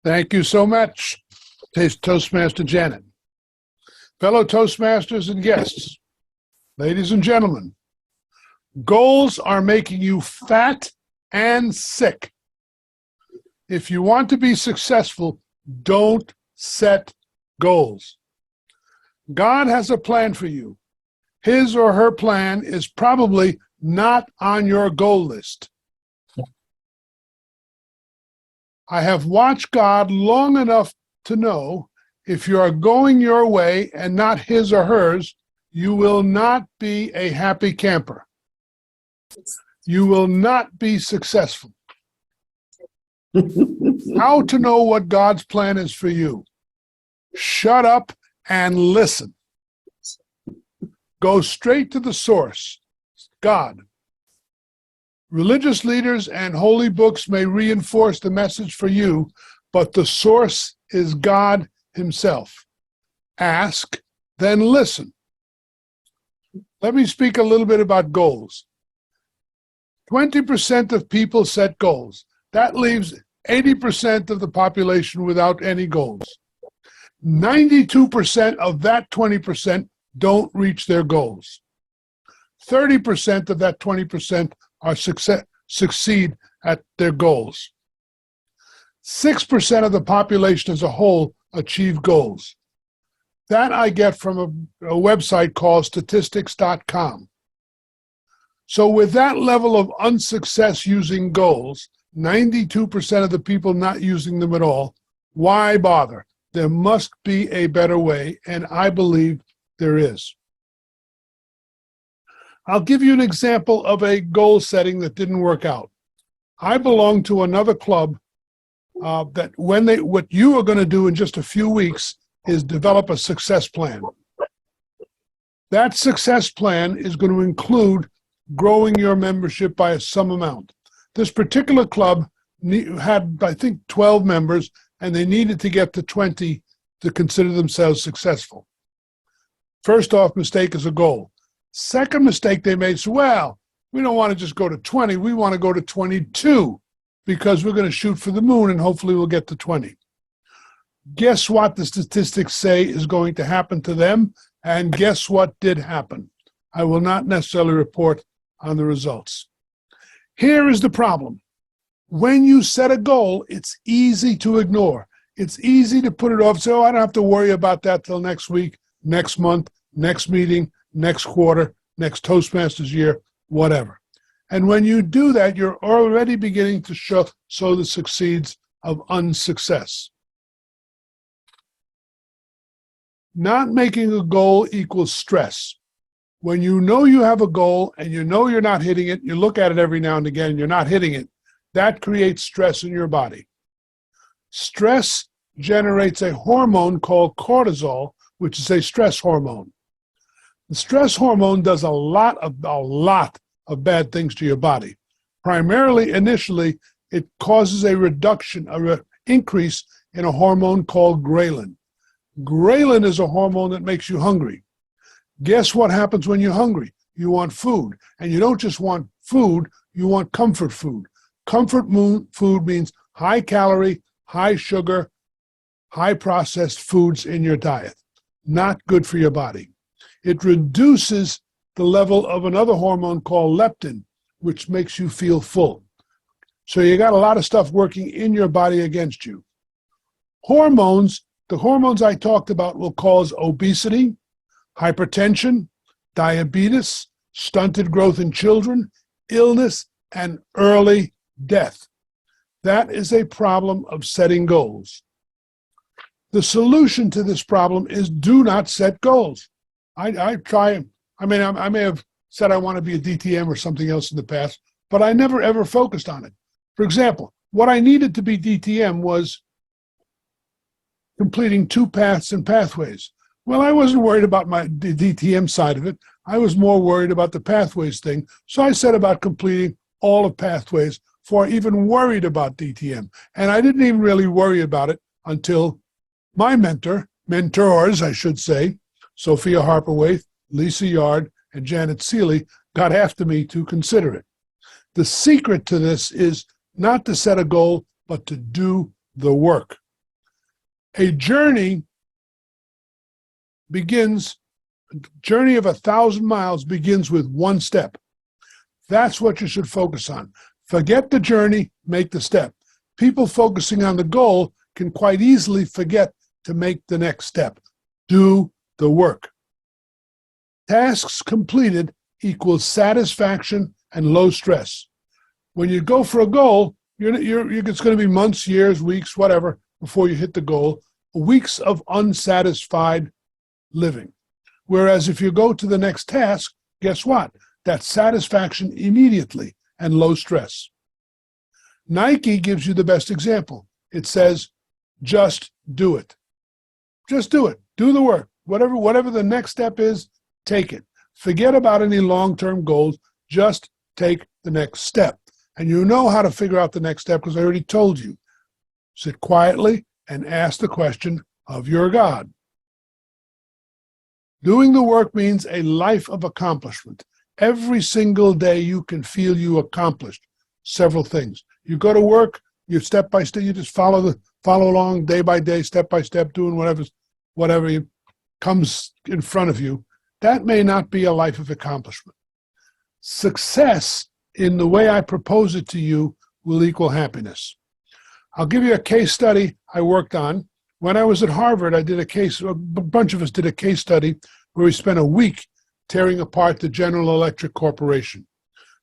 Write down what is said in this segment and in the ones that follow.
Thank you so much, Toastmaster Janet. Fellow Toastmasters and guests, ladies and gentlemen, goals are making you fat and sick. If you want to be successful, don't set goals. God has a plan for you. His or her plan is probably not on your goal list. I have watched God long enough to know if you are going your way and not his or hers, you will not be a happy camper. You will not be successful. How to know what God's plan is for you? Shut up and listen. Go straight to the source, God. Religious leaders and holy books may reinforce the message for you, but the source is God himself. Ask, then listen. Let me speak a little bit about goals. 20% of people set goals. That leaves 80% of the population without any goals. 92% of that 20% don't reach their goals. 30% of that 20% are succeed at their goals. 6% of the population as a whole achieve goals. That I get from a website called statistics.com. So with that level of unsuccess using goals, 92% of the people not using them at all, why bother? There must be a better way, and I believe there is. I'll give you an example of a goal setting that didn't work out. I belong to another club that what you are going to do in just a few weeks is develop a success plan. That success plan is going to include growing your membership by some amount. This particular club had, I think, 12 members, and they needed to get to 20 to consider themselves successful. First off, mistake is a goal. Second mistake they made is, well, we don't want to just go to 20. We want to go to 22 because we're going to shoot for the moon and hopefully we'll get to 20. Guess what the statistics say is going to happen to them? And guess what did happen? I will not necessarily report on the results. Here is the problem. When you set a goal, it's easy to ignore. It's easy to put it off. So I don't have to worry about that till next week, next month, next meeting, next quarter, next Toastmasters year, whatever. And when you do that, you're already beginning to sow the seeds of unsuccess. Not making a goal equals stress. When you know you have a goal and you know you're not hitting it, you look at it every now and again and you're not hitting it, that creates stress in your body. Stress generates a hormone called cortisol, which is a stress hormone. The stress hormone does a lot of bad things to your body. Primarily, initially, it causes a reduction, an increase in a hormone called ghrelin. Ghrelin is a hormone that makes you hungry. Guess what happens when you're hungry? You want food. And you don't just want food, you want comfort food. Comfort food means high calorie, high sugar, high processed foods in your diet. Not good for your body. It reduces the level of another hormone called leptin, which makes you feel full. So you got a lot of stuff working in your body against you. Hormones, the hormones I talked about will cause obesity, hypertension, diabetes, stunted growth in children, illness, and early death. That is a problem of setting goals. The solution to this problem is do not set goals. I may have said I want to be a DTM or something else in the past, but I never ever focused on it. For example, what I needed to be DTM was completing 2 paths and pathways. Well, I wasn't worried about the DTM side of it. I was more worried about the pathways thing. So I set about completing all of pathways before I even worried about DTM. And I didn't even really worry about it until my mentors, I should say, Sophia Harper-Waite, Lisa Yard, and Janet Seeley, got after me to consider it. The secret to this is not to set a goal, but to do the work. A journey of 1,000 miles begins with one step. That's what you should focus on. Forget the journey, make the step. People focusing on the goal can quite easily forget to make the next step. Do the work. Tasks completed equals satisfaction and low stress. When you go for a goal, it's going to be months, years, weeks, whatever, before you hit the goal. Weeks of unsatisfied living. Whereas if you go to the next task, guess what? That's satisfaction immediately and low stress. Nike gives you the best example. It says, just do it. Just do it. Do the work. Whatever the next step is, take it. Forget about any long-term goals. Just take the next step. And you know how to figure out the next step because I already told you. Sit quietly and ask the question of your God. Doing the work means a life of accomplishment. Every single day you can feel you accomplished several things. You go to work, you step by step, you just follow along day by day, step by step, doing whatever comes in front of you. That may not be a life of accomplishment. Success, in the way I propose it to you, will equal happiness. I'll give you a case study I worked on. When I was at Harvard, a bunch of us did a case study where we spent a week tearing apart the General Electric Corporation.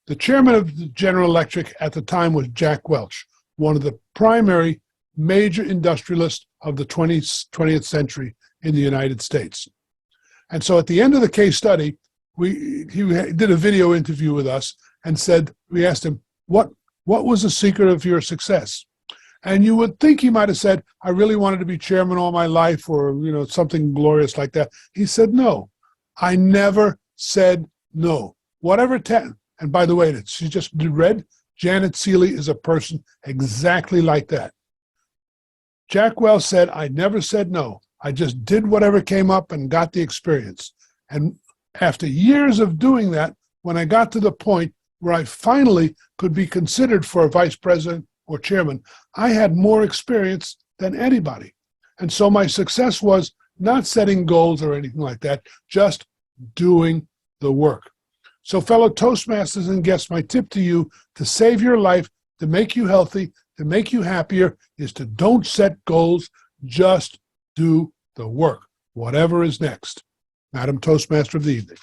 The chairman of General Electric at the time was Jack Welch, one of the primary major industrialists of the 20th century in the United States. And so at the end of the case study, he did a video interview with us and we asked him, what was the secret of your success? And you would think he might have said, I really wanted to be chairman all my life, or something glorious like that. He said, no, I never said no. And by the way, she just read, Janet Seeley is a person exactly like that. Jack Welch said, I never said no. I just did whatever came up and got the experience. And after years of doing that, when I got to the point where I finally could be considered for a vice president or chairman, I had more experience than anybody. And so my success was not setting goals or anything like that, just doing the work. So fellow Toastmasters and guests, my tip to you to save your life, to make you healthy, to make you happier, is to don't set goals, just do the work, whatever is next. Madam Toastmaster of the evening.